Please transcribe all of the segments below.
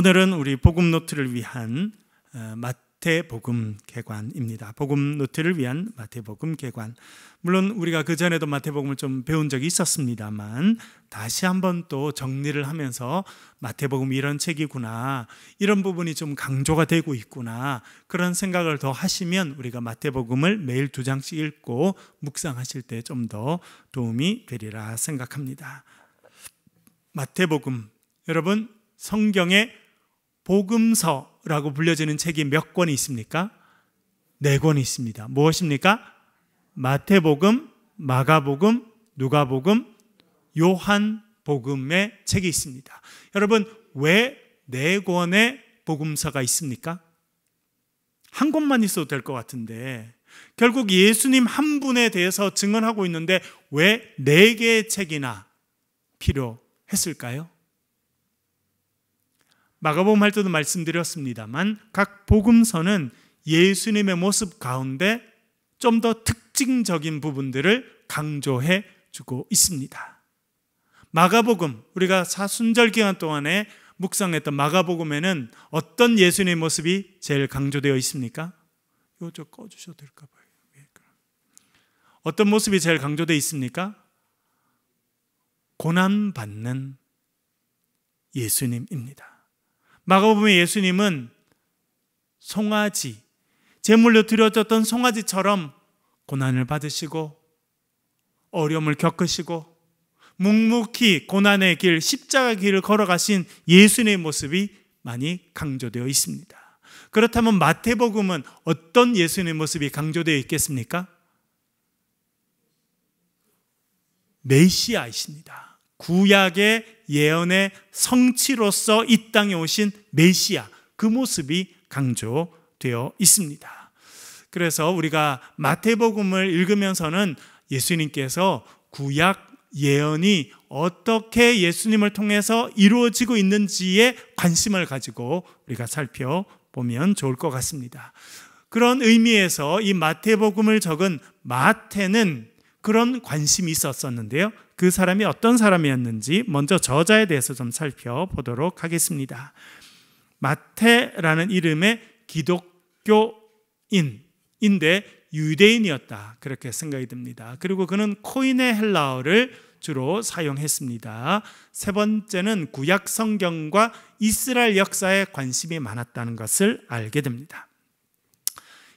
오늘은 우리 복음 노트를 위한 마태복음 개관입니다. 복음 노트를 위한 마태복음 개관. 물론 우리가 그 전에도 마태복음을 좀 배운 적이 있었습니다만 다시 한번 또 정리를 하면서 마태복음이 이런 책이구나, 이런 부분이 좀 강조가 되고 있구나, 그런 생각을 더 하시면 우리가 마태복음을 매일 2장씩 읽고 묵상하실 때 좀 더 도움이 되리라 생각합니다. 마태복음, 여러분, 성경의 복음서라고 불려지는 책이 몇 권이 있습니까? 4권이 있습니다. 무엇입니까? 마태복음, 마가복음, 누가복음, 요한복음의 책이 있습니다. 여러분, 왜 4권의 복음서가 있습니까? 한 권만 있어도 될 것 같은데 결국 예수님 한 분에 대해서 증언하고 있는데 왜 4개의 책이나 필요했을까요? 마가복음 할 때도 말씀드렸습니다만 각 복음서는 예수님의 모습 가운데 좀 더 특징적인 부분들을 강조해 주고 있습니다. 마가복음, 우리가 사순절 기간 동안에 묵상했던 마가복음에는 어떤 예수님의 모습이 제일 강조되어 있습니까? 이거 좀 꺼주셔도 될까 봐요. 어떤 모습이 제일 강조되어 있습니까? 고난받는 예수님입니다. 마가복음의 예수님은 송아지, 제물로 드려졌던 송아지처럼 고난을 받으시고 어려움을 겪으시고 묵묵히 고난의 길, 십자가 길을 걸어가신 예수님의 모습이 많이 강조되어 있습니다. 그렇다면 마태복음은 어떤 예수님의 모습이 강조되어 있겠습니까? 메시아이십니다. 구약의 예언의 성취로서 이 땅에 오신 메시아, 그 모습이 강조되어 있습니다. 그래서 우리가 마태복음을 읽으면서는 예수님께서 구약 예언이 어떻게 예수님을 통해서 이루어지고 있는지에 관심을 가지고 우리가 살펴보면 좋을 것 같습니다. 그런 의미에서 이 마태복음을 적은 마태는 그런 관심이 있었는데요. 그 사람이 어떤 사람이었는지 먼저 저자에 대해서 좀 살펴보도록 하겠습니다. 마태라는 이름의 기독교인인데 유대인이었다, 그렇게 생각이 듭니다. 그리고 그는 코인의 헬라어를 주로 사용했습니다. 세 번째는 구약 성경과 이스라엘 역사에 관심이 많았다는 것을 알게 됩니다.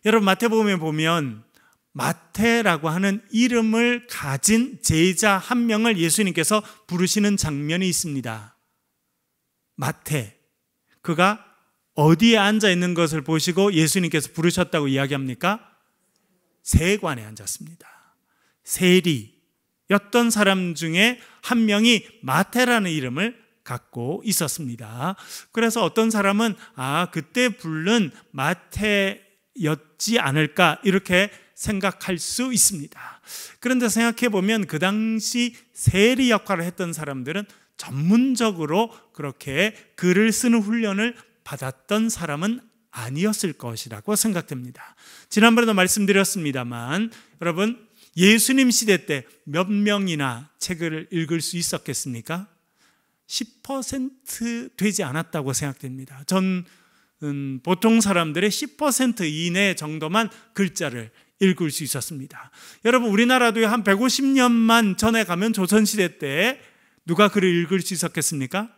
여러분, 마태복음에 보면 마태라고 하는 이름을 가진 제자 한 명을 예수님께서 부르시는 장면이 있습니다. 마태, 그가 어디에 앉아 있는 것을 보시고 예수님께서 부르셨다고 이야기합니까? 세관에 앉았습니다. 세리였던 사람 중에 한 명이 마태라는 이름을 갖고 있었습니다. 그래서 어떤 사람은 그때 부른 마태였지 않을까, 이렇게 생각할 수 있습니다. 그런데 생각해 보면 그 당시 세리 역할을 했던 사람들은 전문적으로 그렇게 글을 쓰는 훈련을 받았던 사람은 아니었을 것이라고 생각됩니다. 지난번에도 말씀드렸습니다만 여러분, 예수님 시대 때 몇 명이나 책을 읽을 수 있었겠습니까? 10% 되지 않았다고 생각됩니다. 보통 사람들의 10% 이내 정도만 글자를 읽을 수 있었습니다. 여러분, 우리나라도 한 150년만 전에 가면 조선시대 때 누가 글을 읽을 수 있었겠습니까?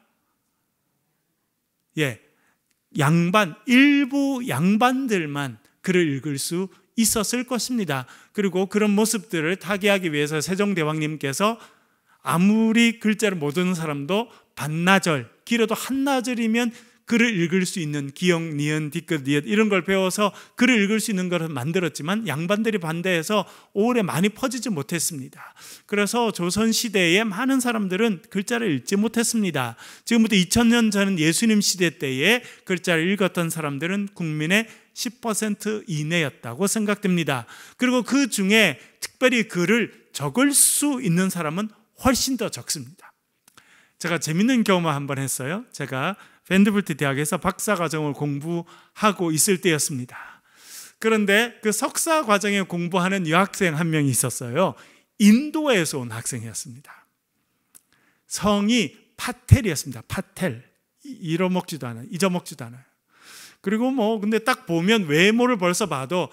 일부 양반들만 글을 읽을 수 있었을 것입니다. 그리고 그런 모습들을 타개하기 위해서 세종대왕님께서 아무리 글자를 못 읽는 사람도 반나절, 길어도 한나절이면 글을 읽을 수 있는 기역, 니은, 디귿, 리을 이런 걸 배워서 글을 읽을 수 있는 것을 만들었지만 양반들이 반대해서 오래 많이 퍼지지 못했습니다. 그래서 조선시대에 많은 사람들은 글자를 읽지 못했습니다. 지금부터 2000년 전 예수님 시대 때에 글자를 읽었던 사람들은 국민의 10% 이내였다고 생각됩니다. 그리고 그 중에 특별히 글을 적을 수 있는 사람은 훨씬 더 적습니다. 제가 재밌는 경험을 한번 했어요. 제가 밴드불트 대학에서 박사과정을 공부하고 있을 때였습니다. 그런데 그 석사과정에 공부하는 여학생 한 명이 있었어요. 인도에서 온 학생이었습니다. 성이 파텔이었습니다. 파텔. 잃어먹지도 않아요. 잊어먹지도 않아요. 그리고 근데 딱 보면 외모를 벌써 봐도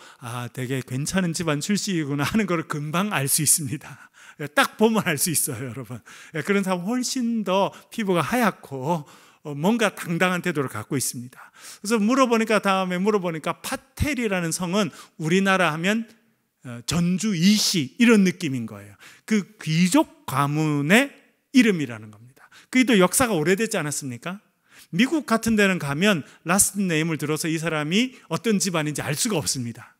되게 괜찮은 집안 출신이구나 하는 걸 금방 알 수 있습니다. 딱 보면 알 수 있어요, 여러분. 그런 사람 훨씬 더 피부가 하얗고 뭔가 당당한 태도를 갖고 있습니다. 그래서 다음에 물어보니까 파텔이라는 성은 우리나라 하면 전주 이씨 이런 느낌인 거예요. 그 귀족 가문의 이름이라는 겁니다. 그게 또 역사가 오래되지 않았습니까? 미국 같은 데는 가면 라스트 네임을 들어서 이 사람이 어떤 집안인지 알 수가 없습니다.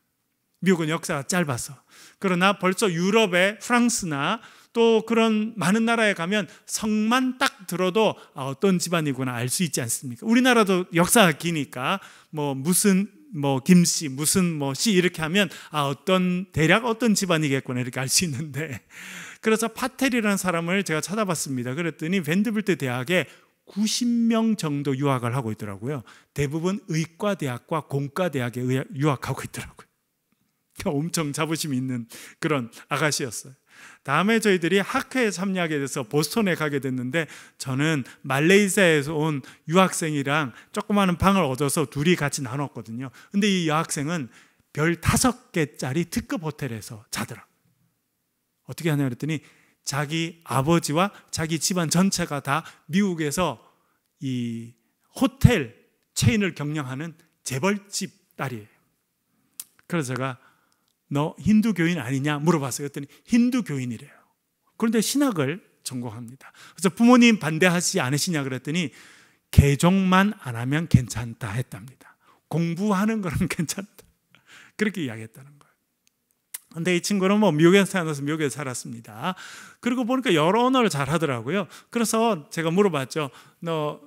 미국은 역사가 짧아서. 그러나 벌써 유럽의 프랑스나 또 그런 많은 나라에 가면 성만 딱 들어도 어떤 집안이구나 알 수 있지 않습니까? 우리나라도 역사가 기니까 무슨 김씨, 무슨 씨 이렇게 하면 대략 어떤 집안이겠구나 이렇게 알 수 있는데, 그래서 파텔이라는 사람을 제가 찾아봤습니다. 그랬더니 밴드빌트 대학에 90명 정도 유학을 하고 있더라고요. 대부분 의과대학과 공과대학에 유학하고 있더라고요. 엄청 자부심 있는 그런 아가씨였어요. 다음에 저희들이 학회에 참여하게 돼서 보스턴에 가게 됐는데, 저는 말레이시아에서 온 유학생이랑 조그마한 방을 얻어서 둘이 같이 나눴거든요. 근데 이 여학생은 별 5개짜리 특급 호텔에서 자더라고요. 어떻게 하냐 그랬더니 자기 아버지와 자기 집안 전체가 다 미국에서 이 호텔 체인을 경영하는 재벌집 딸이에요. 그래서 제가 너 힌두교인 아니냐 물어봤어요. 그랬더니 힌두교인이래요. 그런데 신학을 전공합니다. 그래서 부모님 반대하시지 않으시냐 그랬더니 개종만 안 하면 괜찮다 했답니다. 공부하는 거는 괜찮다, 그렇게 이야기했다는 거예요. 근데 이 친구는 미국에서 태어나서 미국에서 살았습니다. 그리고 보니까 여러 언어를 잘 하더라고요. 그래서 제가 물어봤죠. 너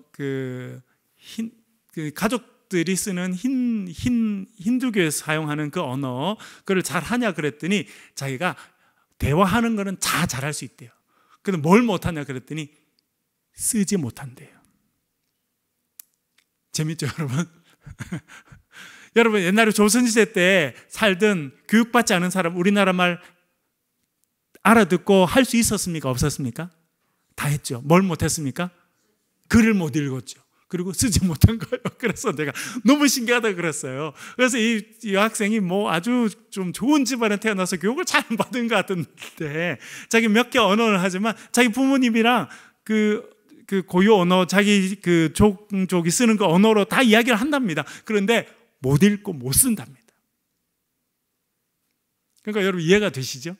가족들이 쓰는 힌두교에서 사용하는 그 언어, 그걸 잘 하냐 그랬더니 자기가 대화하는 거는 다 잘할 수 있대요. 근데 뭘 못하냐 그랬더니 쓰지 못한대요. 재밌죠, 여러분? 여러분, 옛날에 조선시대 때 살던 교육받지 않은 사람 우리나라 말 알아듣고 할 수 있었습니까? 없었습니까? 다 했죠. 뭘 못했습니까? 글을 못 읽었죠. 그리고 쓰지 못한 거예요. 그래서 내가 너무 신기하다고 그랬어요. 그래서 이 학생이 아주 좀 좋은 집안에 태어나서 교육을 잘 받은 것 같은데, 자기 몇 개 언어를 하지만 자기 부모님이랑 그 고유 언어, 자기 그 족이 쓰는 그 언어로 다 이야기를 한답니다. 그런데 못 읽고 못 쓴답니다. 그러니까 여러분 이해가 되시죠?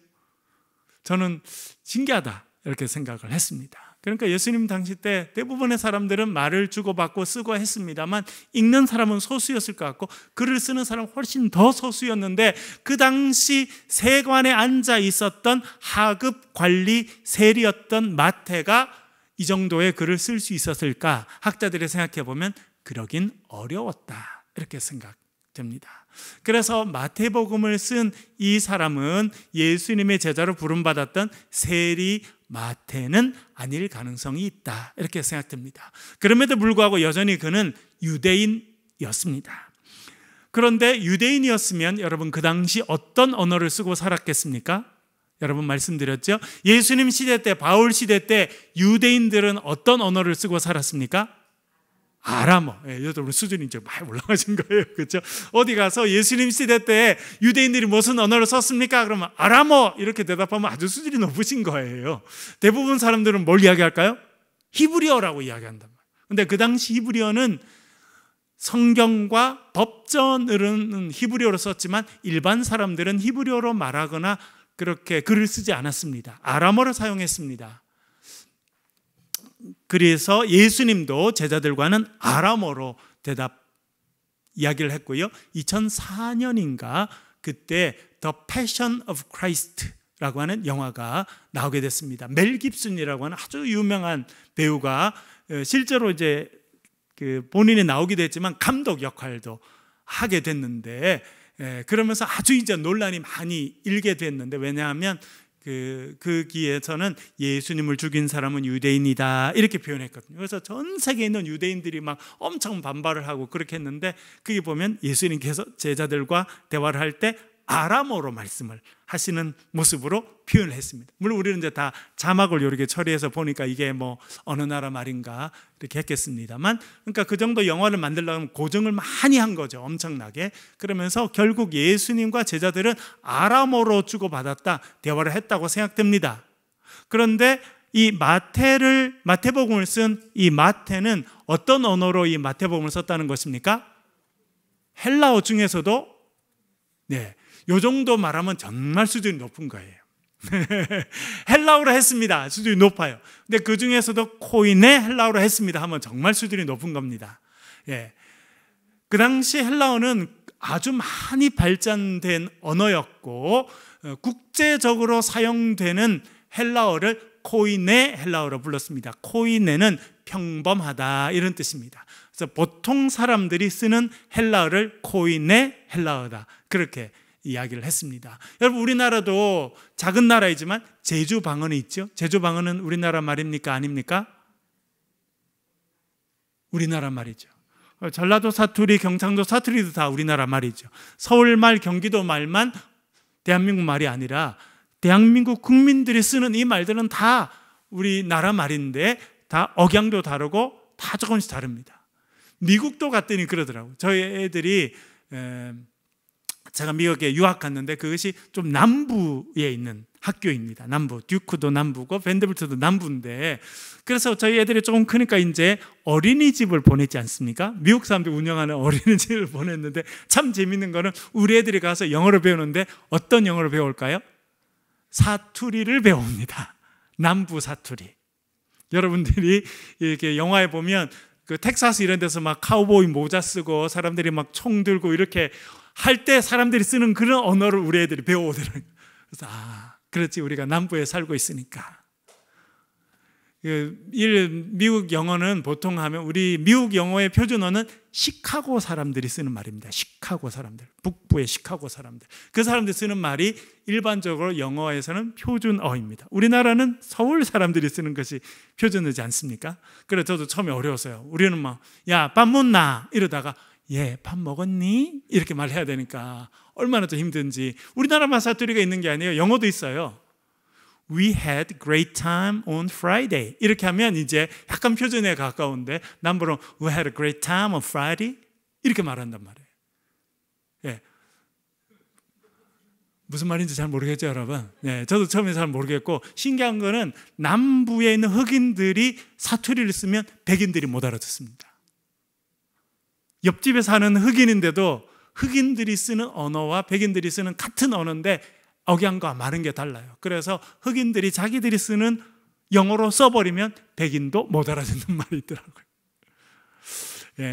저는 신기하다 이렇게 생각을 했습니다. 그러니까 예수님 당시 때 대부분의 사람들은 말을 주고받고 쓰고 했습니다만 읽는 사람은 소수였을 것 같고 글을 쓰는 사람은 훨씬 더 소수였는데, 그 당시 세관에 앉아 있었던 하급 관리 세리였던 마태가 이 정도의 글을 쓸 수 있었을까? 학자들이 생각해 보면 그러긴 어려웠다 이렇게 생각됩니다. 그래서 마태복음을 쓴 이 사람은 예수님의 제자로 부름받았던 세리 마태는 아닐 가능성이 있다 이렇게 생각됩니다. 그럼에도 불구하고 여전히 그는 유대인이었습니다. 그런데 유대인이었으면 여러분 그 당시 어떤 언어를 쓰고 살았겠습니까? 여러분 말씀드렸죠? 예수님 시대 때, 바울 시대 때 유대인들은 어떤 언어를 쓰고 살았습니까? 아람어. 여러분 수준이 이제 많이 올라가신 거예요. 그렇죠? 어디 가서 예수님 시대 때 유대인들이 무슨 언어를 썼습니까? 그러면 아람어 이렇게 대답하면 아주 수준이 높으신 거예요. 대부분 사람들은 뭘 이야기할까요? 히브리어라고 이야기한단 말이에요. 근데 그 당시 히브리어는 성경과 법전은 히브리어로 썼지만 일반 사람들은 히브리어로 말하거나 그렇게 글을 쓰지 않았습니다. 아람어를 사용했습니다. 그래서 예수님도 제자들과는 아람어로 이야기를 했고요. 2004년인가 그때 The Passion of Christ라고 하는 영화가 나오게 됐습니다. 멜 깁슨이라고 하는 아주 유명한 배우가 실제로 이제 본인이 나오기도 했지만 감독 역할도 하게 됐는데, 그러면서 아주 이제 논란이 많이 일게 됐는데, 왜냐하면 그 기에서는 예수님을 죽인 사람은 유대인이다 이렇게 표현했거든요. 그래서 전 세계에 있는 유대인들이 막 엄청 반발을 하고 그렇게 했는데, 그게 보면 예수님께서 제자들과 대화를 할 때 아람어로 말씀을 하시는 모습으로 표현을 했습니다. 물론 우리는 이제 다 자막을 이렇게 처리해서 보니까 이게 뭐 어느 나라 말인가 이렇게 했겠습니다만, 그러니까 그 정도 영화를 만들려면 고증을 많이 한 거죠. 엄청나게. 그러면서 결국 예수님과 제자들은 아람어로 주고받았다, 대화를 했다고 생각됩니다. 그런데 이 마태복음을 쓴 이 마태는 어떤 언어로 이 마태복음을 썼다는 것입니까? 헬라어 중에서도 요 정도 말하면 정말 수준이 높은 거예요. 헬라어로 했습니다. 수준이 높아요. 근데 그 중에서도 코이네 헬라어로 했습니다 하면 정말 수준이 높은 겁니다. 그 당시 헬라어는 아주 많이 발전된 언어였고, 국제적으로 사용되는 헬라어를 코이네 헬라어로 불렀습니다. 코이네는 평범하다 이런 뜻입니다. 그래서 보통 사람들이 쓰는 헬라어를 코이네 헬라어다, 그렇게 이야기를 했습니다. 여러분, 우리나라도 작은 나라이지만 제주 방언이 있죠. 제주 방언은 우리나라 말입니까? 아닙니까? 우리나라 말이죠. 전라도 사투리, 경상도 사투리도 다 우리나라 말이죠. 서울말, 경기도 말만 대한민국 말이 아니라 대한민국 국민들이 쓰는 이 말들은 다 우리나라 말인데 다 억양도 다르고 다 조금씩 다릅니다. 미국도 갔더니 그러더라고요. 저희 애들이 제가 미국에 유학 갔는데 그것이 좀 남부에 있는 학교입니다. 남부, 듀크도 남부고 밴더빌트도 남부인데, 그래서 저희 애들이 조금 크니까 이제 어린이집을 보냈지 않습니까? 미국 사람들이 운영하는 어린이집을 보냈는데, 참 재밌는 거는 우리 애들이 가서 영어를 배우는데 어떤 영어를 배울까요? 사투리를 배웁니다. 남부 사투리. 여러분들이 이렇게 영화에 보면 그 텍사스 이런 데서 막 카우보이 모자 쓰고 사람들이 막 총 들고 이렇게 할 때 사람들이 쓰는 그런 언어를 우리 애들이 배워오더라고요. 그래서 그렇지, 우리가 남부에 살고 있으니까. 미국 영어는 보통 하면, 우리 미국 영어의 표준어는 시카고 사람들이 쓰는 말입니다. 시카고 사람들, 북부의 시카고 사람들. 그 사람들이 쓰는 말이 일반적으로 영어에서는 표준어입니다. 우리나라는 서울 사람들이 쓰는 것이 표준어지 않습니까? 그래서 저도 처음에 어려웠어요. 우리는 막 야, 밥 먹나? 이러다가 예, 밥 먹었니? 이렇게 말해야 되니까 얼마나 더 힘든지. 우리나라만 사투리가 있는 게 아니에요. 영어도 있어요. We had great time on Friday. 이렇게 하면 이제 약간 표준에 가까운데, 남부로 We had a great time on Friday. 이렇게 말한단 말이에요. 예. 무슨 말인지 잘 모르겠죠, 여러분? 저도 처음에 잘 모르겠고, 신기한 거는 남부에 있는 흑인들이 사투리를 쓰면 백인들이 못 알아듣습니다. 옆집에 사는 흑인인데도 흑인들이 쓰는 언어와 백인들이 쓰는 같은 언어인데 억양과 많은 게 달라요. 그래서 흑인들이 자기들이 쓰는 영어로 써버리면 백인도 못 알아듣는 말이 있더라고요.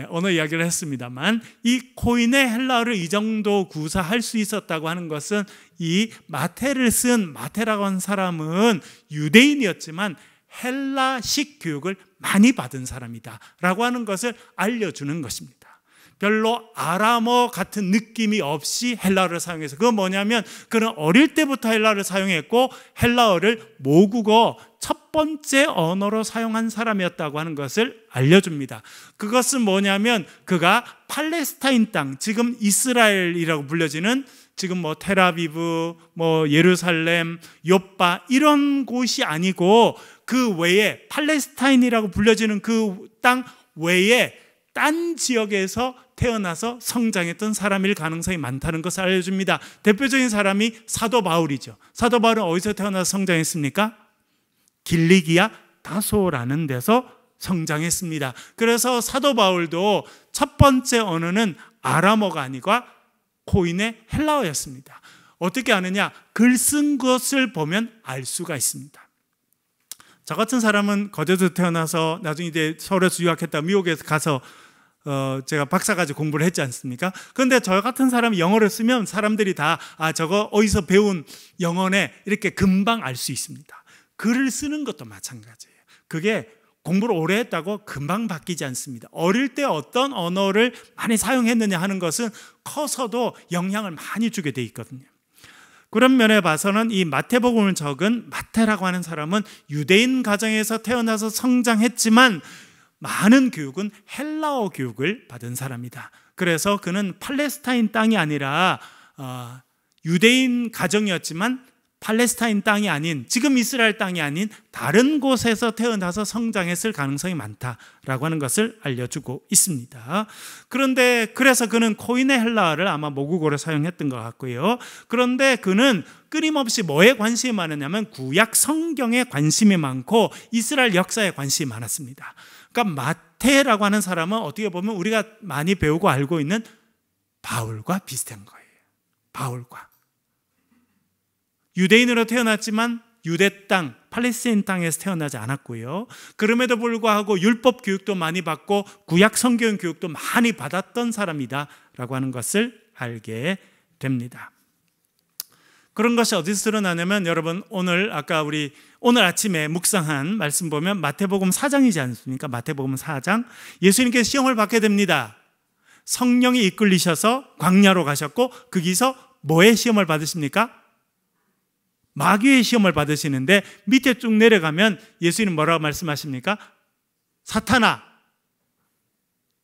언어 이야기를 했습니다만, 이 코인의 헬라어를 이 정도 구사할 수 있었다고 하는 것은, 이 마태를 쓴 마태라고 하는 사람은 유대인이었지만 헬라식 교육을 많이 받은 사람이다 라고 하는 것을 알려주는 것입니다. 별로 아람어 같은 느낌이 없이 헬라어를 사용해서, 그건 뭐냐면 그는 어릴 때부터 헬라어를 사용했고 헬라어를 모국어 첫 번째 언어로 사용한 사람이었다고 하는 것을 알려줍니다. 그것은 뭐냐면 그가 팔레스타인 땅, 지금 이스라엘이라고 불려지는, 지금 뭐 텔아비브, 뭐 예루살렘, 요빠 이런 곳이 아니고 그 외에 팔레스타인이라고 불려지는 그 땅 외에 딴 지역에서 태어나서 성장했던 사람일 가능성이 많다는 것을 알려줍니다. 대표적인 사람이 사도 바울이죠. 사도 바울은 어디서 태어나서 성장했습니까? 길리기아 다소라는 데서 성장했습니다. 그래서 사도 바울도 첫 번째 언어는 아람어가 아니고 코인의 헬라어였습니다. 어떻게 아느냐? 글 쓴 것을 보면 알 수가 있습니다. 저 같은 사람은 거제도 태어나서 나중에 이제 서울에서 유학했다 미국에서 가서 제가 박사까지 공부를 했지 않습니까? 그런데 저 같은 사람이 영어를 쓰면 사람들이 다 저거 어디서 배운 영어네 이렇게 금방 알 수 있습니다. 글을 쓰는 것도 마찬가지예요. 그게 공부를 오래 했다고 금방 바뀌지 않습니다. 어릴 때 어떤 언어를 많이 사용했느냐 하는 것은 커서도 영향을 많이 주게 돼 있거든요. 그런 면에 봐서는 이 마태복음을 적은 마태라고 하는 사람은 유대인 가정에서 태어나서 성장했지만 많은 교육은 헬라어 교육을 받은 사람이다. 그래서 그는 팔레스타인 땅이 아니라 유대인 가정이었지만 팔레스타인 땅이 아닌, 지금 이스라엘 땅이 아닌 다른 곳에서 태어나서 성장했을 가능성이 많다라고 하는 것을 알려주고 있습니다. 그런데 그래서 그는 코인의 헬라어를 아마 모국어로 사용했던 것 같고요. 그런데 그는 끊임없이 뭐에 관심이 많았냐면 구약 성경에 관심이 많고 이스라엘 역사에 관심이 많았습니다. 그러니까 마태라고 하는 사람은 어떻게 보면 우리가 많이 배우고 알고 있는 바울과 비슷한 거예요. 바울과. 유대인으로 태어났지만 유대 땅, 팔레스타인 땅에서 태어나지 않았고요. 그럼에도 불구하고 율법 교육도 많이 받고 구약 성경 교육도 많이 받았던 사람이다라고 하는 것을 알게 됩니다. 그런 것이 어디서 드러나냐면 여러분 오늘 아침에 묵상한 말씀 보면 마태복음 4장이지 않습니까? 마태복음 4장. 예수님께서 시험을 받게 됩니다. 성령이 이끌리셔서 광야로 가셨고 거기서 뭐의 시험을 받으십니까? 마귀의 시험을 받으시는데 밑에 쭉 내려가면 예수님은 뭐라고 말씀하십니까? 사탄아,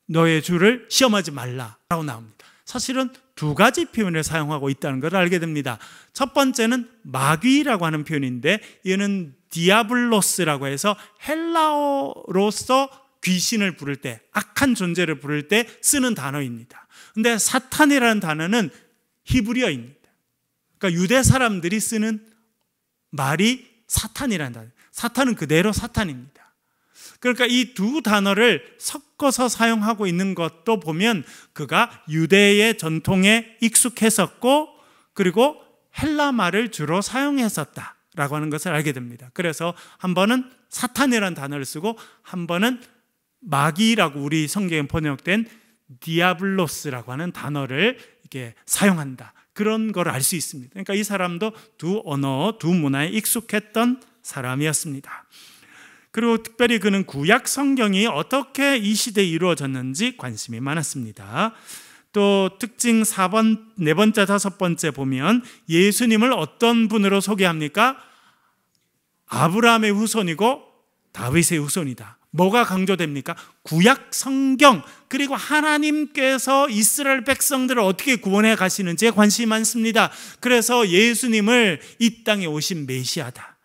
너의 주를 시험하지 말라라고 나옵니다. 사실은 두 가지 표현을 사용하고 있다는 걸 알게 됩니다. 첫 번째는 마귀라고 하는 표현인데 이는 디아블로스라고 해서 헬라어로서 귀신을 부를 때, 악한 존재를 부를 때 쓰는 단어입니다. 근데 사탄이라는 단어는 히브리어입니다. 그러니까 유대 사람들이 쓰는 말이 사탄이라는 단어. 사탄은 그대로 사탄입니다. 그러니까 이 두 단어를 섞어서 사용하고 있는 것도 보면 그가 유대의 전통에 익숙했었고 그리고 헬라 말을 주로 사용했었다라고 하는 것을 알게 됩니다. 그래서 한 번은 사탄이라는 단어를 쓰고 한 번은 마귀라고 우리 성경에 번역된 디아블로스라고 하는 단어를 이렇게 사용한다. 그런 걸 알 수 있습니다. 그러니까 이 사람도 두 언어, 두 문화에 익숙했던 사람이었습니다. 그리고 특별히 그는 구약 성경이 어떻게 이 시대에 이루어졌는지 관심이 많았습니다. 또 특징 4번, 네 번째, 다섯 번째 보면 예수님을 어떤 분으로 소개합니까? 아브라함의 후손이고 다윗의 후손이다. 뭐가 강조됩니까? 구약 성경, 그리고 하나님께서 이스라엘 백성들을 어떻게 구원해 가시는지에 관심이 많습니다. 그래서 예수님을 이 땅에 오신 메시아다.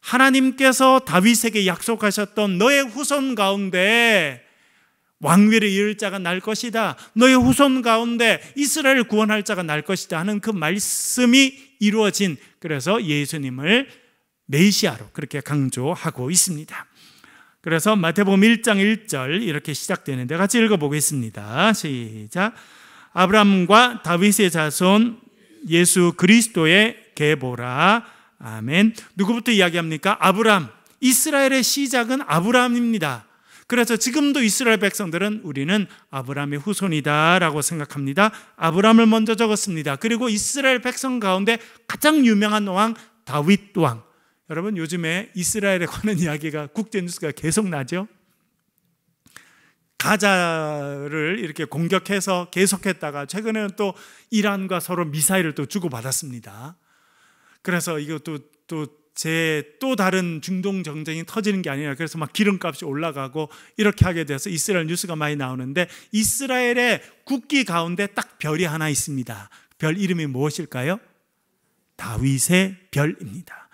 하나님께서 다윗에게 약속하셨던 너의 후손 가운데 왕위를 이을 자가 날 것이다. 너의 후손 가운데 이스라엘을 구원할 자가 날 것이다 하는 그 말씀이 이루어진, 그래서 예수님을 메시아로 그렇게 강조하고 있습니다. 그래서 마태복음 1장 1절 이렇게 시작되는데 같이 읽어보겠습니다. 시작. 아브라함과 다윗의 자손 예수 그리스도의 계보라. 아멘. 누구부터 이야기합니까? 아브라함. 이스라엘의 시작은 아브라함입니다. 그래서 지금도 이스라엘 백성들은 우리는 아브라함의 후손이다라고 생각합니다. 아브라함을 먼저 적었습니다. 그리고 이스라엘 백성 가운데 가장 유명한 왕 다윗 왕. 여러분 요즘에 이스라엘에 관한 이야기가 국제뉴스가 계속 나죠. 가자를 이렇게 공격해서 계속했다가 최근에는 또 이란과 서로 미사일을 또 주고받았습니다. 그래서 이것도 또 다른 중동 정쟁이 터지는 게 아니라 그래서 막 기름값이 올라가고 이렇게 하게 돼서 이스라엘 뉴스가 많이 나오는데 이스라엘의 국기 가운데 딱 별이 하나 있습니다. 별 이름이 무엇일까요? 다윗의 별입니다.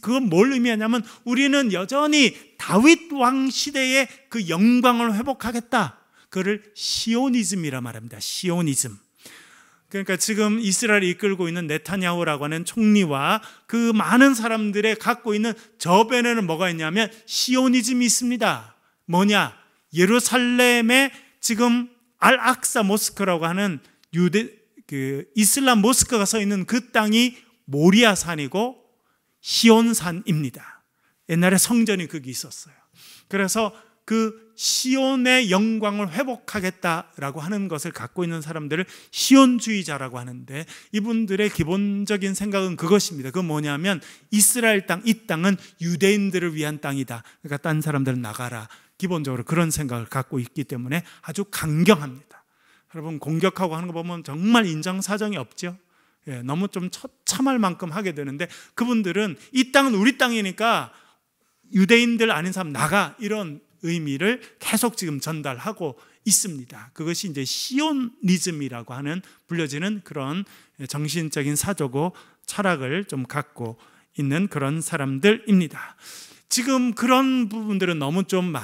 그건 뭘 의미하냐면 우리는 여전히 다윗 왕 시대의 그 영광을 회복하겠다. 그를 시오니즘이라 말합니다. 시오니즘. 그러니까 지금 이스라엘이 이끌고 있는 네타냐후라고 하는 총리와 그 많은 사람들의 갖고 있는 저변에는 뭐가 있냐면 시오니즘이 있습니다. 뭐냐? 예루살렘에 지금 알악사 모스크라고 하는 이슬람 모스크가 서 있는 그 땅이 모리아산이고 시온산입니다. 옛날에 성전이 거기 있었어요. 그래서 그 시온의 영광을 회복하겠다라고 하는 것을 갖고 있는 사람들을 시온주의자라고 하는데 이분들의 기본적인 생각은 그것입니다. 그건 뭐냐면 이스라엘 땅, 이 땅은 유대인들을 위한 땅이다. 그러니까 딴 사람들은 나가라. 기본적으로 그런 생각을 갖고 있기 때문에 아주 강경합니다. 여러분 공격하고 하는 거 보면 정말 인정사정이 없죠. 너무 좀 처참할 만큼 하게 되는데 그분들은 이 땅은 우리 땅이니까 유대인들 아닌 사람 나가 이런 의미를 계속 지금 전달하고 있습니다. 그것이 이제 시오니즘이라고 하는 불려지는 그런 정신적인 사조고 철학을 좀 갖고 있는 그런 사람들입니다. 지금 그런 부분들은 너무 좀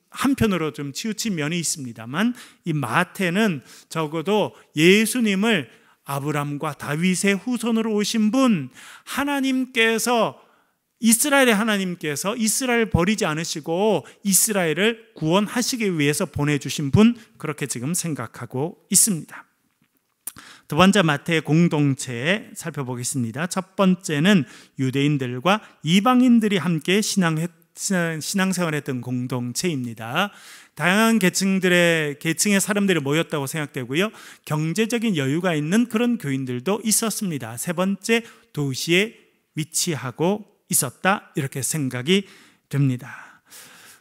한편으로 좀 치우친 면이 있습니다만, 이 마태는 적어도 예수님을 아브람과 다윗의 후손으로 오신 분, 이스라엘의 하나님께서 이스라엘을 버리지 않으시고 이스라엘을 구원하시기 위해서 보내주신 분, 그렇게 지금 생각하고 있습니다. 두 번째 마태의 공동체 살펴보겠습니다. 첫 번째는 유대인들과 이방인들이 함께 신앙생활했던 공동체입니다. 다양한 계층의 사람들이 모였다고 생각되고요, 경제적인 여유가 있는 그런 교인들도 있었습니다. 세 번째, 도시에 위치하고 있었다, 이렇게 생각이 됩니다.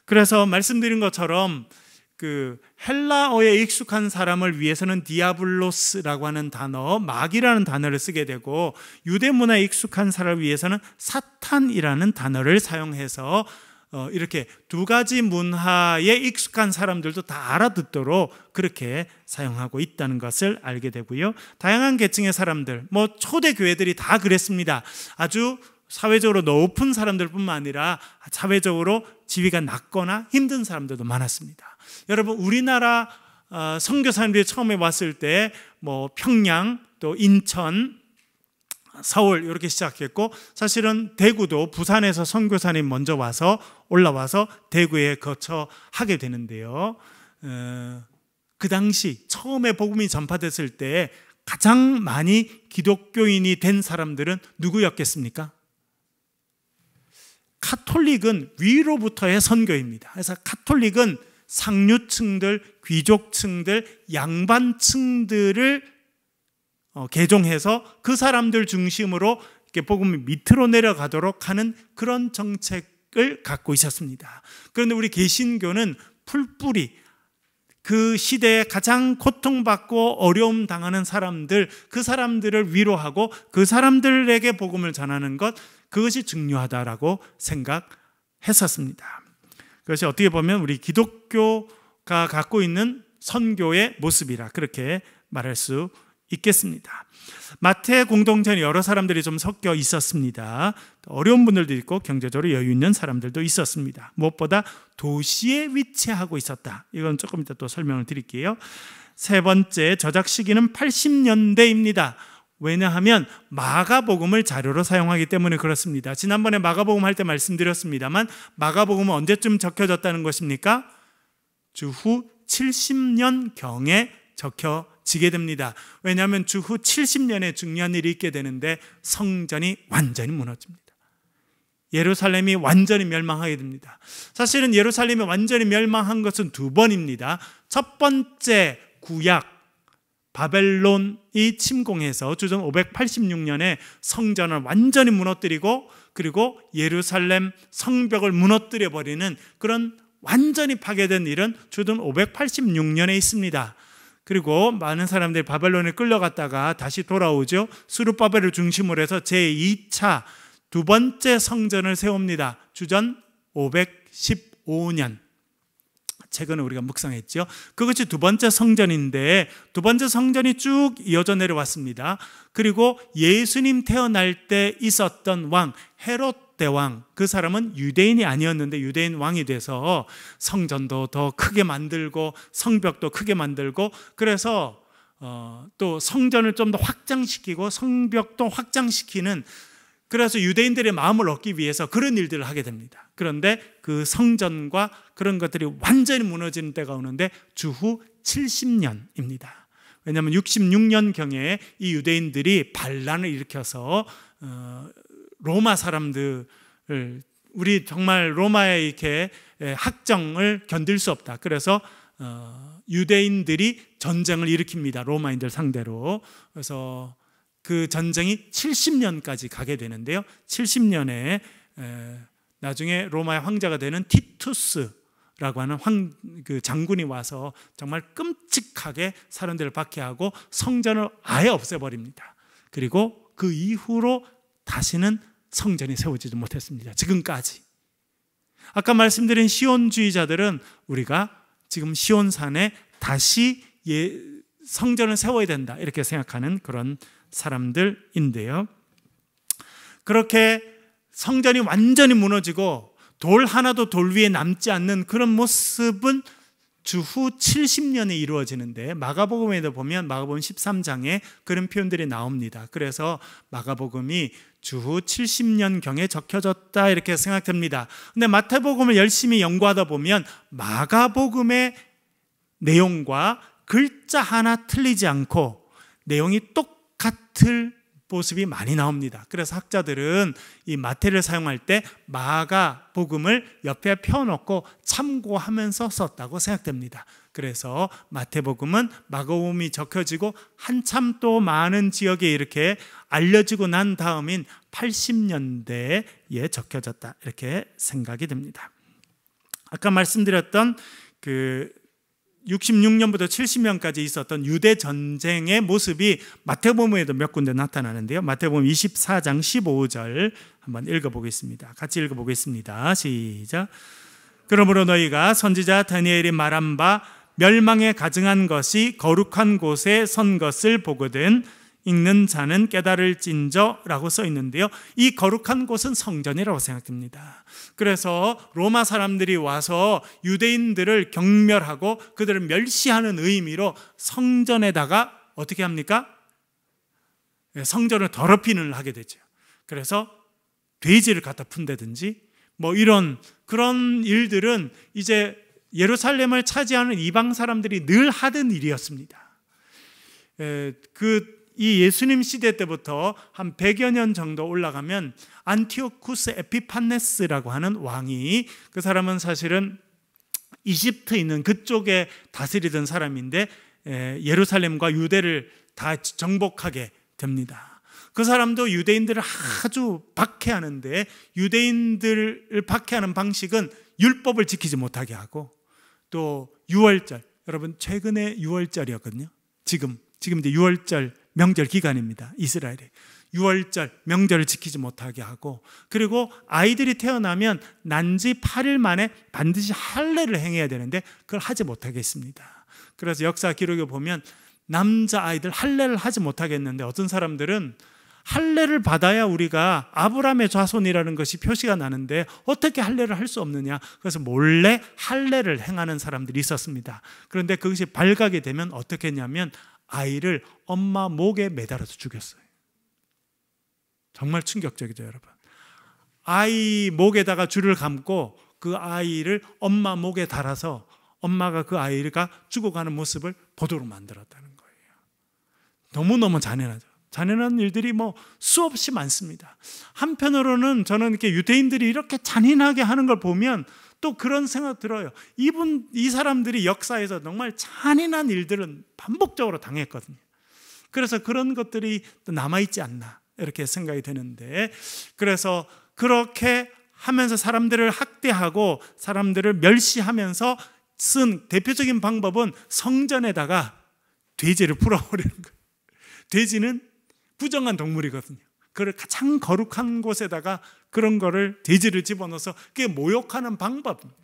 그래서 말씀드린 것처럼 그 헬라어에 익숙한 사람을 위해서는 디아블로스라고 하는 단어, 마귀라는 단어를 쓰게 되고, 유대 문화에 익숙한 사람을 위해서는 사탄이라는 단어를 사용해서 이렇게 두 가지 문화에 익숙한 사람들도 다 알아듣도록 그렇게 사용하고 있다는 것을 알게 되고요, 다양한 계층의 사람들, 초대 교회들이 다 그랬습니다. 아주 사회적으로 높은 사람들뿐만 아니라 사회적으로 지위가 낮거나 힘든 사람들도 많았습니다. 여러분, 우리나라 선교사님들이 처음에 왔을 때 평양, 또 인천, 서울 이렇게 시작했고, 사실은 대구도 부산에서 선교사님 먼저 올라와서 대구에 거처하게 되는데요, 그 당시 처음에 복음이 전파됐을 때 가장 많이 기독교인이 된 사람들은 누구였겠습니까? 카톨릭은 위로부터의 선교입니다. 그래서 카톨릭은 상류층들, 귀족층들, 양반층들을 개종해서 그 사람들 중심으로 복음이 밑으로 내려가도록 하는 그런 정책을 갖고 있었습니다. 그런데 우리 개신교는 풀뿌리, 그 시대에 가장 고통받고 어려움 당하는 사람들, 그 사람들을 위로하고 그 사람들에게 복음을 전하는 것, 그것이 중요하다라고 생각했었습니다. 그것이 어떻게 보면 우리 기독교가 갖고 있는 선교의 모습이라 그렇게 말할 수 있겠습니다. 마태 공동체는 여러 사람들이 좀 섞여 있었습니다. 어려운 분들도 있고 경제적으로 여유 있는 사람들도 있었습니다. 무엇보다 도시에 위치하고 있었다. 이건 조금 이따 또 설명을 드릴게요. 세 번째, 저작 시기는 80년대입니다. 왜냐하면 마가복음을 자료로 사용하기 때문에 그렇습니다. 지난번에 마가복음 할 때 말씀드렸습니다만, 마가복음은 언제쯤 적혀졌다는 것입니까? 주후 70년경에 적혀지게 됩니다. 왜냐하면 주후 70년에 중요한 일이 있게 되는데 성전이 완전히 무너집니다. 예루살렘이 완전히 멸망하게 됩니다. 사실은 예루살렘이 완전히 멸망한 것은 두 번입니다. 첫 번째, 구약 바벨론이 침공해서 주전 586년에 성전을 완전히 무너뜨리고, 그리고 예루살렘 성벽을 무너뜨려 버리는 그런 완전히 파괴된 일은 주전 586년에 있습니다. 그리고 많은 사람들이 바벨론에 끌려갔다가 다시 돌아오죠. 스룹바벨을 중심으로 해서 제2차 두 번째 성전을 세웁니다. 주전 515년. 최근에 우리가 묵상했죠. 그것이 두 번째 성전인데, 두 번째 성전이 쭉 이어져 내려왔습니다. 그리고 예수님 태어날 때 있었던 왕 헤롯 대왕, 그 사람은 유대인이 아니었는데 유대인 왕이 돼서 성전도 더 크게 만들고 성벽도 크게 만들고, 그래서 또 성전을 좀 더 확장시키고 성벽도 확장시키는, 그래서 유대인들의 마음을 얻기 위해서 그런 일들을 하게 됩니다. 그런데 그 성전과 그런 것들이 완전히 무너지는 때가 오는데 주후 70년입니다. 왜냐하면 66년경에 이 유대인들이 반란을 일으켜서 로마 사람들을, 우리 정말 로마의 이렇게 학정을 견딜 수 없다. 그래서 유대인들이 전쟁을 일으킵니다. 로마인들 상대로. 그래서 그 전쟁이 70년까지 가게 되는데요, 70년에 나중에 로마의 황제가 되는 티투스라고 하는 그 장군이 와서 정말 끔찍하게 사람들을 박해하고 성전을 아예 없애버립니다. 그리고 그 이후로 다시는 성전이 세워지지 못했습니다. 지금까지. 아까 말씀드린 시온주의자들은 우리가 지금 시온산에 다시 성전을 세워야 된다 이렇게 생각하는 그런 사람들인데요. 그렇게 성전이 완전히 무너지고 돌 하나도 돌 위에 남지 않는 그런 모습은 주후 70년에 이루어지는데, 마가복음에도 보면 마가복음 13장에 그런 표현들이 나옵니다. 그래서 마가복음이 주후 70년경에 적혀졌다 이렇게 생각됩니다. 근데 마태복음을 열심히 연구하다 보면 마가복음의 내용과 글자 하나 틀리지 않고 내용이 똑같을 모습이 많이 나옵니다. 그래서 학자들은 이 마태를 사용할 때 마가복음을 옆에 펴놓고 참고하면서 썼다고 생각됩니다. 그래서 마태복음은 마가복음이 적혀지고 한참 또 많은 지역에 이렇게 알려지고 난 다음인 80년대에 적혀졌다 이렇게 생각이 됩니다. 아까 말씀드렸던 66년부터 70년까지 있었던 유대 전쟁의 모습이 마태복음에도 몇 군데 나타나는데요. 마태복음 24장 15절 한번 읽어보겠습니다. 같이 읽어보겠습니다. 시작. 그러므로 너희가 선지자 다니엘이 말한 바 멸망에 가증한 것이 거룩한 곳에 선 것을 보거든 읽는 자는 깨달을진저라고 써 있는데요. 이 거룩한 곳은 성전이라고 생각됩니다. 그래서 로마 사람들이 와서 유대인들을 경멸하고 그들을 멸시하는 의미로 성전에다가 어떻게 합니까? 성전을 더럽히는 하게 되죠. 그래서 돼지를 갖다 푼다든지 뭐 이런 그런 일들은 이제 예루살렘을 차지하는 이방 사람들이 늘 하던 일이었습니다. 이 예수님 시대 때부터 한 100여 년 정도 올라가면 안티오쿠스 에피판네스라고 하는 왕이, 그 사람은 사실은 이집트에 있는 그쪽에 다스리던 사람인데 예루살렘과 유대를 다 정복하게 됩니다. 그 사람도 유대인들을 아주 박해하는데 유대인들을 박해하는 방식은 율법을 지키지 못하게 하고 또 유월절, 여러분 최근에 유월절이었거든요. 지금 이제 유월절 명절 기간입니다. 이스라엘에 유월절 명절을 지키지 못하게 하고, 그리고 아이들이 태어나면 난지 8일 만에 반드시 할례를 행해야 되는데 그걸 하지 못하게 했습니다. 그래서 역사 기록에 보면 남자 아이들 할례를 하지 못하게 했는데 어떤 사람들은 할례를 받아야 우리가 아브라함의 자손이라는 것이 표시가 나는데 어떻게 할례를 할 수 없느냐, 그래서 몰래 할례를 행하는 사람들이 있었습니다. 그런데 그것이 발각이 되면 어떻게 했냐면 아이를 엄마 목에 매달아서 죽였어요. 정말 충격적이죠, 여러분. 아이 목에다가 줄을 감고 그 아이를 엄마 목에 달아서 엄마가 그 아이가 죽어가는 모습을 보도록 만들었다는 거예요. 너무너무 잔인하죠. 잔인한 일들이 뭐 수없이 많습니다. 한편으로는 저는 이렇게 유대인들이 이렇게 잔인하게 하는 걸 보면 또 그런 생각 들어요. 이 사람들이 역사에서 정말 잔인한 일들은 반복적으로 당했거든요. 그래서 그런 것들이 또 남아있지 않나 이렇게 생각이 되는데, 그래서 그렇게 하면서 사람들을 학대하고 사람들을 멸시하면서 쓴 대표적인 방법은 성전에다가 돼지를 풀어버리는 거예요. 돼지는 부정한 동물이거든요. 그걸 가장 거룩한 곳에다가 그런 거를 돼지를 집어넣어서 그게 모욕하는 방법입니다.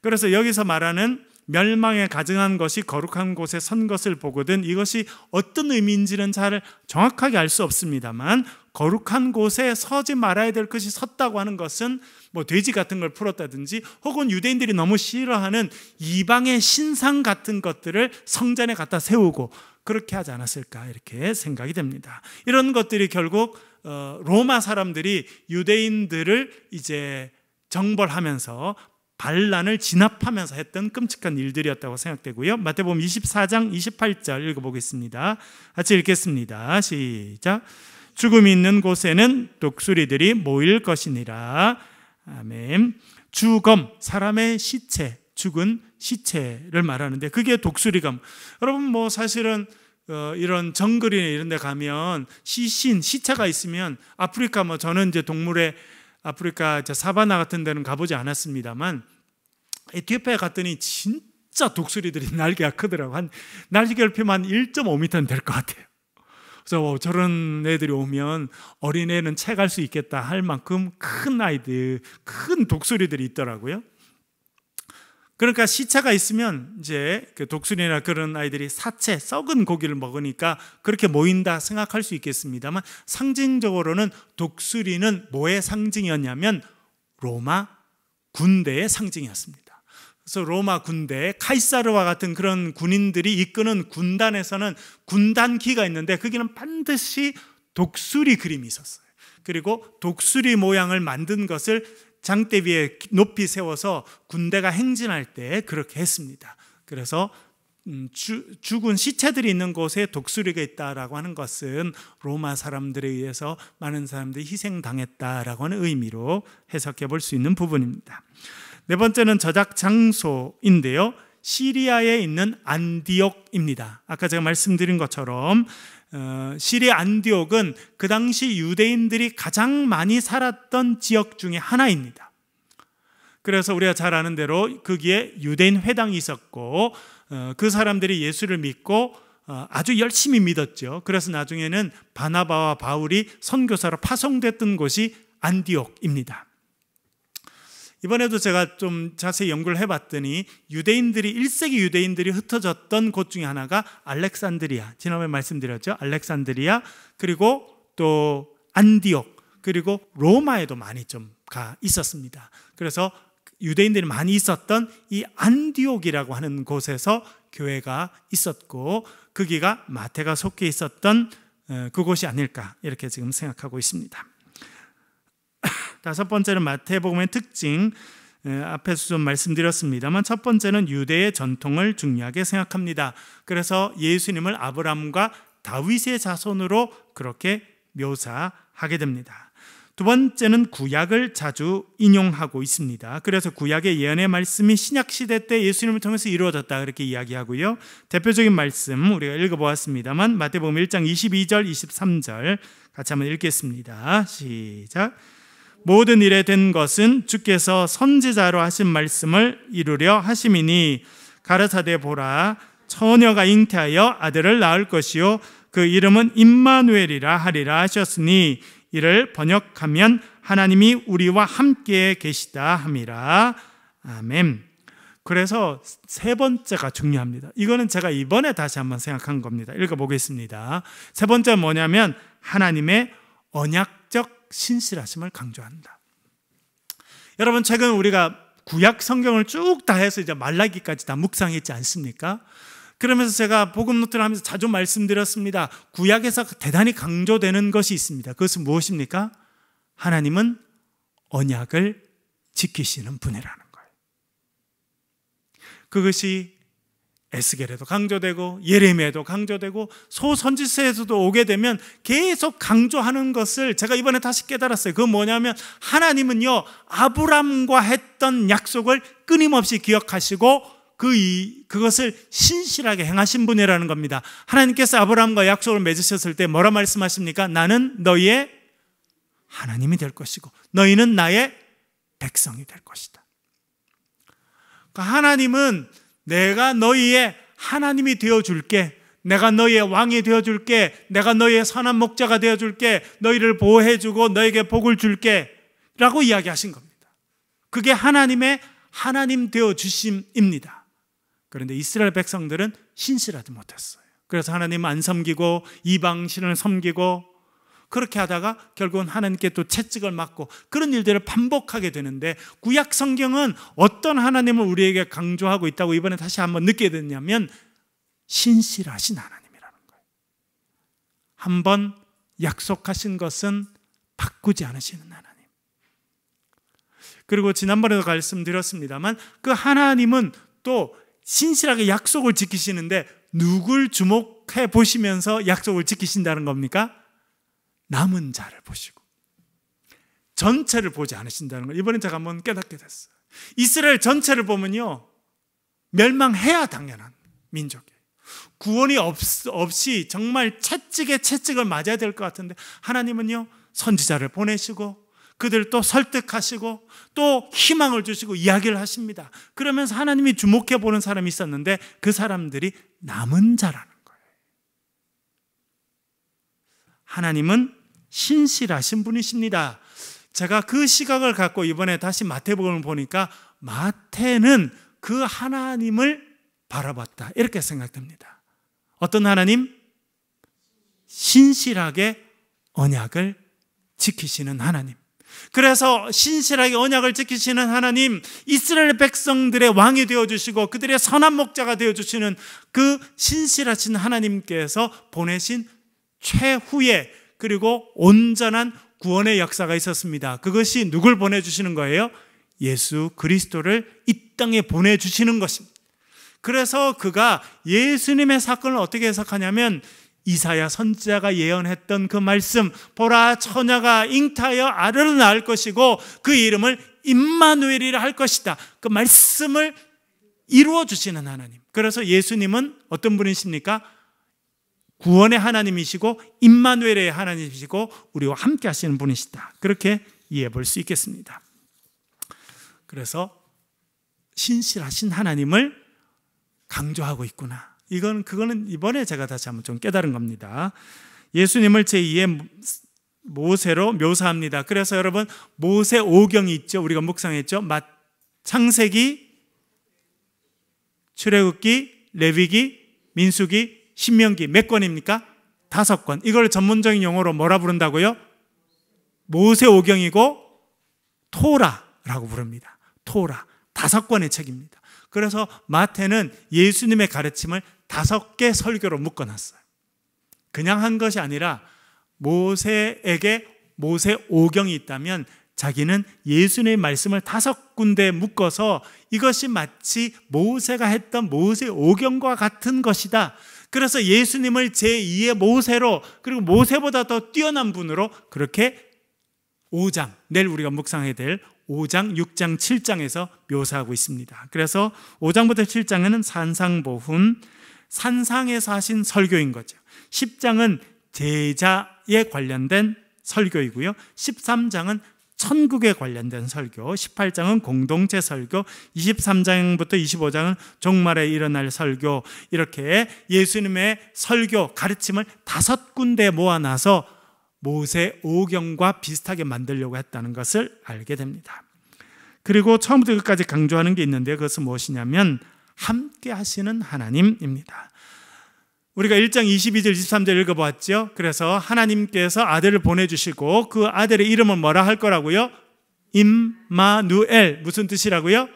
그래서 여기서 말하는 멸망에 가증한 것이 거룩한 곳에 선 것을 보거든, 이것이 어떤 의미인지는 잘 정확하게 알 수 없습니다만 거룩한 곳에 서지 말아야 될 것이 섰다고 하는 것은 뭐 돼지 같은 걸 풀었다든지 혹은 유대인들이 너무 싫어하는 이방의 신상 같은 것들을 성전에 갖다 세우고 그렇게 하지 않았을까 이렇게 생각이 됩니다. 이런 것들이 결국 로마 사람들이 유대인들을 이제 정벌하면서 반란을 진압하면서 했던 끔찍한 일들이었다고 생각되고요. 마태복음 24장 28절 읽어보겠습니다. 같이 읽겠습니다. 시작. 죽음이 있는 곳에는 독수리들이 모일 것이니라. 아멘. 주검, 사람의 시체, 죽은 시체를 말하는데 그게 독수리검. 여러분 뭐 사실은 이런 정글이나 이런 데 가면 시체가 있으면 아프리카 뭐 저는 이제 동물의 아프리카 사바나 같은 데는 가보지 않았습니다만 에티오피아에 갔더니 진짜 독수리들이 날개가 크더라고. 한 날개 넓이면 한 1.5m는 될 것 같아요. 그래서 저런 애들이 오면 어린애는 채갈 수 있겠다 할 만큼 큰 아이들, 큰 독수리들이 있더라고요. 그러니까 시체가 있으면 이제 그 독수리나 그런 아이들이 사체, 썩은 고기를 먹으니까 그렇게 모인다 생각할 수 있겠습니다만, 상징적으로는 독수리는 뭐의 상징이었냐면 로마 군대의 상징이었습니다. 그래서 로마 군대, 카이사르와 같은 그런 군인들이 이끄는 군단에서는 군단기가 있는데 거기는 반드시 독수리 그림이 있었어요. 그리고 독수리 모양을 만든 것을 장대 위에 높이 세워서 군대가 행진할 때 그렇게 했습니다. 그래서 죽은 시체들이 있는 곳에 독수리가 있다라고 하는 것은 로마 사람들에 의해서 많은 사람들이 희생당했다라고 하는 의미로 해석해 볼 수 있는 부분입니다. 네 번째는 저작 장소인데요, 시리아에 있는 안디옥입니다. 아까 제가 말씀드린 것처럼 시리아 안디옥은 그 당시 유대인들이 가장 많이 살았던 지역 중에 하나입니다. 그래서 우리가 잘 아는 대로 거기에 유대인 회당이 있었고, 그 사람들이 예수를 믿고 아주 열심히 믿었죠. 그래서 나중에는 바나바와 바울이 선교사로 파송됐던 곳이 안디옥입니다. 이번에도 제가 좀 자세히 연구를 해봤더니 1세기 유대인들이 흩어졌던 곳 중에 하나가 알렉산드리아, 지난번에 말씀드렸죠. 알렉산드리아, 그리고 또 안디옥, 그리고 로마에도 많이 좀 가 있었습니다. 그래서 유대인들이 많이 있었던 이 안디옥이라고 하는 곳에서 교회가 있었고, 거기가 마태가 속해 있었던 그곳이 아닐까 이렇게 지금 생각하고 있습니다. 다섯 번째는 마태복음의 특징, 앞에서 좀 말씀드렸습니다만, 첫 번째는 유대의 전통을 중요하게 생각합니다. 그래서 예수님을 아브라함과 다윗의 자손으로 그렇게 묘사하게 됩니다. 두 번째는 구약을 자주 인용하고 있습니다. 그래서 구약의 예언의 말씀이 신약시대 때 예수님을 통해서 이루어졌다 그렇게 이야기하고요. 대표적인 말씀 우리가 읽어보았습니다만, 마태복음 1장 22절 23절 같이 한번 읽겠습니다. 시작. 모든 일에 된 것은 주께서 선지자로 하신 말씀을 이루려 하심이니, 가라사대 보라, 처녀가 잉태하여 아들을 낳을 것이요 그 이름은 임마누엘이라 하리라 하셨으니, 이를 번역하면 하나님이 우리와 함께 계시다 함이라. 아멘. 그래서 세 번째가 중요합니다. 이거는 제가 이번에 다시 한번 생각한 겁니다. 읽어보겠습니다. 세 번째는 뭐냐면 하나님의 언약적 신실하심을 강조한다. 여러분, 최근 우리가 구약 성경을 쭉 다 해서 이제 말라기까지 다 묵상했지 않습니까? 그러면서 제가 복음 노트를 하면서 자주 말씀드렸습니다. 구약에서 대단히 강조되는 것이 있습니다. 그것은 무엇입니까? 하나님은 언약을 지키시는 분이라는 거예요. 그것이 에스겔에도 강조되고 예레미야에도 강조되고 소선지서에서도 오게 되면 계속 강조하는 것을 제가 이번에 다시 깨달았어요. 그건 뭐냐면 하나님은요, 아브람과 했던 약속을 끊임없이 기억하시고 그것을 신실하게 행하신 분이라는 겁니다. 하나님께서 아브라함과 약속을 맺으셨을 때 뭐라 말씀하십니까? 나는 너희의 하나님이 될 것이고 너희는 나의 백성이 될 것이다. 그러니까 하나님은 내가 너희의 하나님이 되어줄게, 내가 너희의 왕이 되어줄게, 내가 너희의 선한 목자가 되어줄게, 너희를 보호해주고 너에게 복을 줄게 라고 이야기하신 겁니다. 그게 하나님의 하나님 되어주심입니다. 그런데 이스라엘 백성들은 신실하지 못했어요. 그래서 하나님 안 섬기고 이방신을 섬기고 그렇게 하다가 결국은 하나님께 또 채찍을 맞고 그런 일들을 반복하게 되는데, 구약 성경은 어떤 하나님을 우리에게 강조하고 있다고 이번에 다시 한번 느끼게 됐냐면 신실하신 하나님이라는 거예요. 한번 약속하신 것은 바꾸지 않으시는 하나님. 그리고 지난번에도 말씀드렸습니다만 그 하나님은 또 신실하게 약속을 지키시는데 누굴 주목해 보시면서 약속을 지키신다는 겁니까? 남은 자를 보시고 전체를 보지 않으신다는 걸 이번에 제가 한번 깨닫게 됐어요. 이스라엘 전체를 보면요, 멸망해야 당연한 민족이에요. 구원이 없이 정말 채찍에 채찍을 맞아야 될 것 같은데 하나님은요, 선지자를 보내시고 그들을 또 설득하시고 또 희망을 주시고 이야기를 하십니다. 그러면서 하나님이 주목해 보는 사람이 있었는데 그 사람들이 남은 자라는 거예요. 하나님은 신실하신 분이십니다. 제가 그 시각을 갖고 이번에 다시 마태복음을 보니까 마태는 그 하나님을 바라봤다, 이렇게 생각됩니다. 어떤 하나님? 신실하게 언약을 지키시는 하나님. 그래서 신실하게 언약을 지키시는 하나님, 이스라엘 백성들의 왕이 되어주시고 그들의 선한 목자가 되어주시는 그 신실하신 하나님께서 보내신 최후의 그리고 온전한 구원의 역사가 있었습니다. 그것이 누굴 보내주시는 거예요? 예수 그리스도를 이 땅에 보내주시는 것입니다. 그래서 그가 예수님의 사건을 어떻게 해석하냐면, 이사야 선지자가 예언했던 그 말씀, 보라 처녀가 잉타하여 아들을 낳을 것이고 그 이름을 임마누엘이라 할 것이다, 그 말씀을 이루어 주시는 하나님. 그래서 예수님은 어떤 분이십니까? 구원의 하나님이시고 임마누엘의 하나님이시고 우리와 함께 하시는 분이시다, 그렇게 이해해 볼 수 있겠습니다. 그래서 신실하신 하나님을 강조하고 있구나, 그거는 이번에 제가 다시 한번 좀 깨달은 겁니다. 예수님을 제2의 모세로 묘사합니다. 그래서 여러분, 모세 오경이 있죠. 우리가 묵상했죠. 창세기, 출애굽기, 레위기, 민수기, 신명기 몇 권입니까? 5권. 이걸 전문적인 용어로 뭐라 부른다고요? 모세 오경이고 토라라고 부릅니다. 토라, 5권의 책입니다. 그래서 마태는 예수님의 가르침을 5개 설교로 묶어놨어요. 그냥 한 것이 아니라 모세에게 모세 오경이 있다면 자기는 예수님의 말씀을 5군데 묶어서 이것이 마치 모세가 했던 모세 오경과 같은 것이다. 그래서 예수님을 제2의 모세로, 그리고 모세보다 더 뛰어난 분으로 그렇게 5장, 내일 우리가 묵상해야 될 5장, 6장, 7장에서 묘사하고 있습니다. 그래서 5장부터 7장에는 산상보훈, 산상에서 하신 설교인 거죠. 10장은 제자에 관련된 설교이고요. 13장은 천국에 관련된 설교, 18장은 공동체 설교, 23장부터 25장은 종말에 일어날 설교, 이렇게 예수님의 설교, 가르침을 5군데 모아놔서 모세 오경과 비슷하게 만들려고 했다는 것을 알게 됩니다. 그리고 처음부터 끝까지 강조하는 게 있는데, 그것은 무엇이냐면 함께 하시는 하나님입니다. 우리가 1장 22절 23절 읽어보았죠. 그래서 하나님께서 아들을 보내주시고 그 아들의 이름은 뭐라 할 거라고요? 임마누엘. 무슨 뜻이라고요?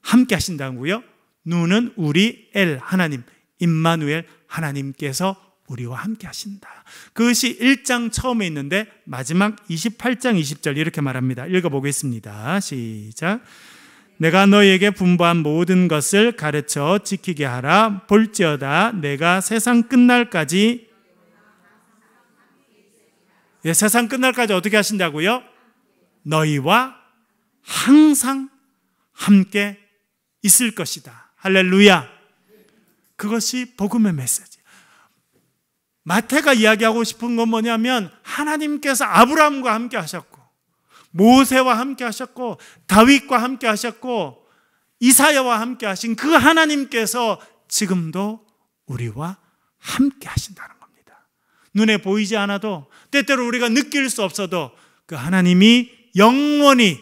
함께 하신다고요. 누는 우리 하나님, 임마누엘, 하나님께서 우리와 함께 하신다. 그것이 1장 처음에 있는데 마지막 28장 20절 이렇게 말합니다. 읽어보겠습니다. 시작. 내가 너희에게 분부한 모든 것을 가르쳐 지키게 하라. 볼지어다 내가 세상 끝날까지, 세상 끝날까지 어떻게 하신다고요? 너희와 항상 함께 있을 것이다. 할렐루야. 그것이 복음의 메시지. 마태가 이야기하고 싶은 건 뭐냐면, 하나님께서 아브라함과 함께 하셨고 모세와 함께 하셨고 다윗과 함께 하셨고 이사야와 함께 하신 그 하나님께서 지금도 우리와 함께 하신다는 겁니다. 눈에 보이지 않아도, 때때로 우리가 느낄 수 없어도 그 하나님이 영원히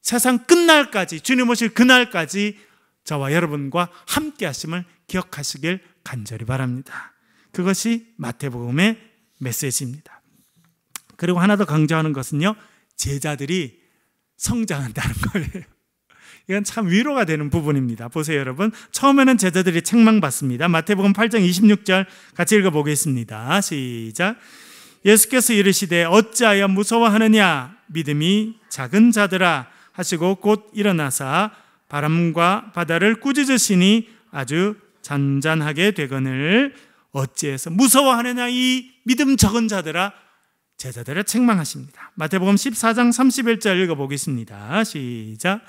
세상 끝날까지, 주님 오실 그날까지 저와 여러분과 함께 하심을 기억하시길 간절히 바랍니다. 그것이 마태복음의 메시지입니다. 그리고 하나 더 강조하는 것은요, 제자들이 성장한다는 거예요. 이건 참 위로가 되는 부분입니다. 보세요, 여러분. 처음에는 제자들이 책망받습니다. 마태복음 8장 26절 같이 읽어보겠습니다. 시작. 예수께서 이르시되 어찌하여 무서워하느냐, 믿음이 작은 자들아 하시고 곧 일어나사 바람과 바다를 꾸짖으시니 아주 잔잔하게 되거늘 어찌해서 무서워하느냐, 이 믿음 적은 자들아. 제자들을 책망하십니다. 마태복음 14장 31절 읽어보겠습니다. 시작.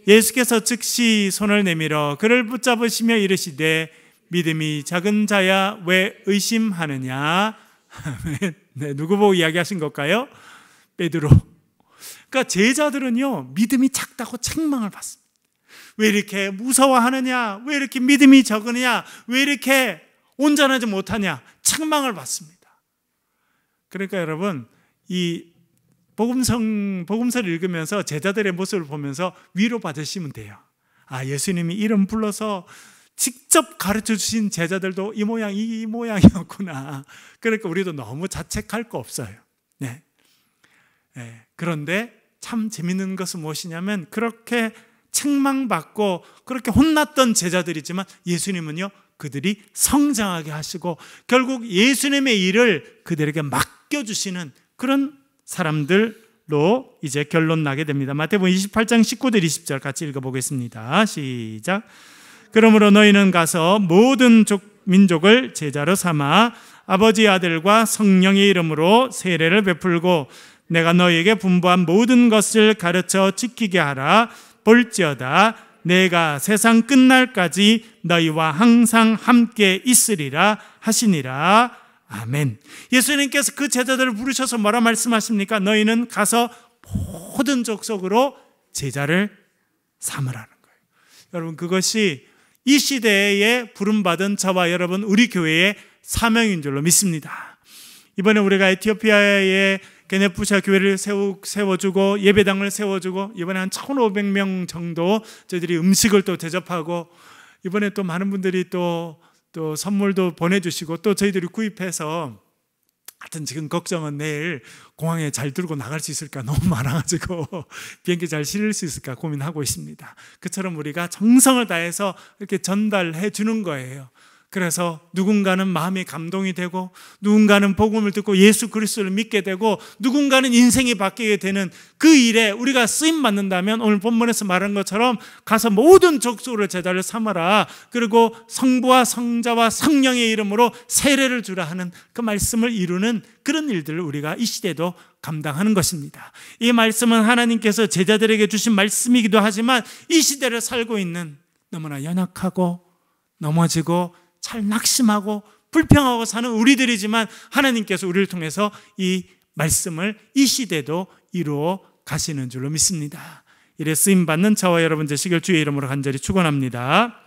예수께서 즉시 손을 내밀어 그를 붙잡으시며 이르시되 믿음이 작은 자야 왜 의심하느냐. 네, 누구 보고 이야기하신 걸까요? 베드로. 그러니까 제자들은요, 믿음이 작다고 책망을 받습니다. 왜 이렇게 무서워하느냐, 왜 이렇게 믿음이 적으냐, 왜 이렇게 온전하지 못하냐, 책망을 받습니다. 그러니까 여러분, 이 복음서를 읽으면서 제자들의 모습을 보면서 위로받으시면 돼요. 아, 예수님이 이름 불러서 직접 가르쳐 주신 제자들도 이 모양이었구나. 그러니까 우리도 너무 자책할 거 없어요. 네. 네. 그런데 참 재밌는 것은 무엇이냐면, 그렇게 책망받고 그렇게 혼났던 제자들이지만 예수님은요, 그들이 성장하게 하시고 결국 예수님의 일을 그들에게 맡겨주시는 그런 사람들로 이제 결론 나게 됩니다. 마태복음 28장 19절 20절 같이 읽어보겠습니다. 시작. 그러므로 너희는 가서 모든 민족을 제자로 삼아 아버지, 아들과 성령의 이름으로 세례를 베풀고 내가 너희에게 분부한 모든 것을 가르쳐 지키게 하라. 볼지어다 내가 세상 끝날까지 너희와 항상 함께 있으리라 하시니라. 아멘. 예수님께서 그 제자들을 부르셔서 뭐라 말씀하십니까? 너희는 가서 모든 족속으로 제자를 삼으라는 거예요. 여러분, 그것이 이 시대에 부름받은 저와 여러분, 우리 교회의 사명인 줄로 믿습니다. 이번에 우리가 에티오피아의 게네푸샤 교회를 세워주고 예배당을 세워주고 이번에 한 1,500명 정도 저희들이 음식을 또 대접하고, 이번에 또 많은 분들이 또 선물도 보내주시고, 또 저희들이 구입해서, 하여튼 지금 걱정은 내일 공항에 잘 들고 나갈 수 있을까 너무 많아가지고 비행기 잘 실을 수 있을까 고민하고 있습니다. 그처럼 우리가 정성을 다해서 이렇게 전달해 주는 거예요. 그래서 누군가는 마음이 감동이 되고, 누군가는 복음을 듣고 예수 그리스도를 믿게 되고, 누군가는 인생이 바뀌게 되는 그 일에 우리가 쓰임 받는다면, 오늘 본문에서 말한 것처럼 가서 모든 족속으로 제자를 삼아라, 그리고 성부와 성자와 성령의 이름으로 세례를 주라 하는 그 말씀을 이루는 그런 일들을 우리가 이 시대도 감당하는 것입니다. 이 말씀은 하나님께서 제자들에게 주신 말씀이기도 하지만, 이 시대를 살고 있는 너무나 연약하고 넘어지고 잘 낙심하고 불평하고 사는 우리들이지만, 하나님께서 우리를 통해서 이 말씀을 이 시대도 이루어 가시는 줄로 믿습니다. 이래 쓰임받는 저와 여러분 되시길 주의 이름으로 간절히 축원합니다.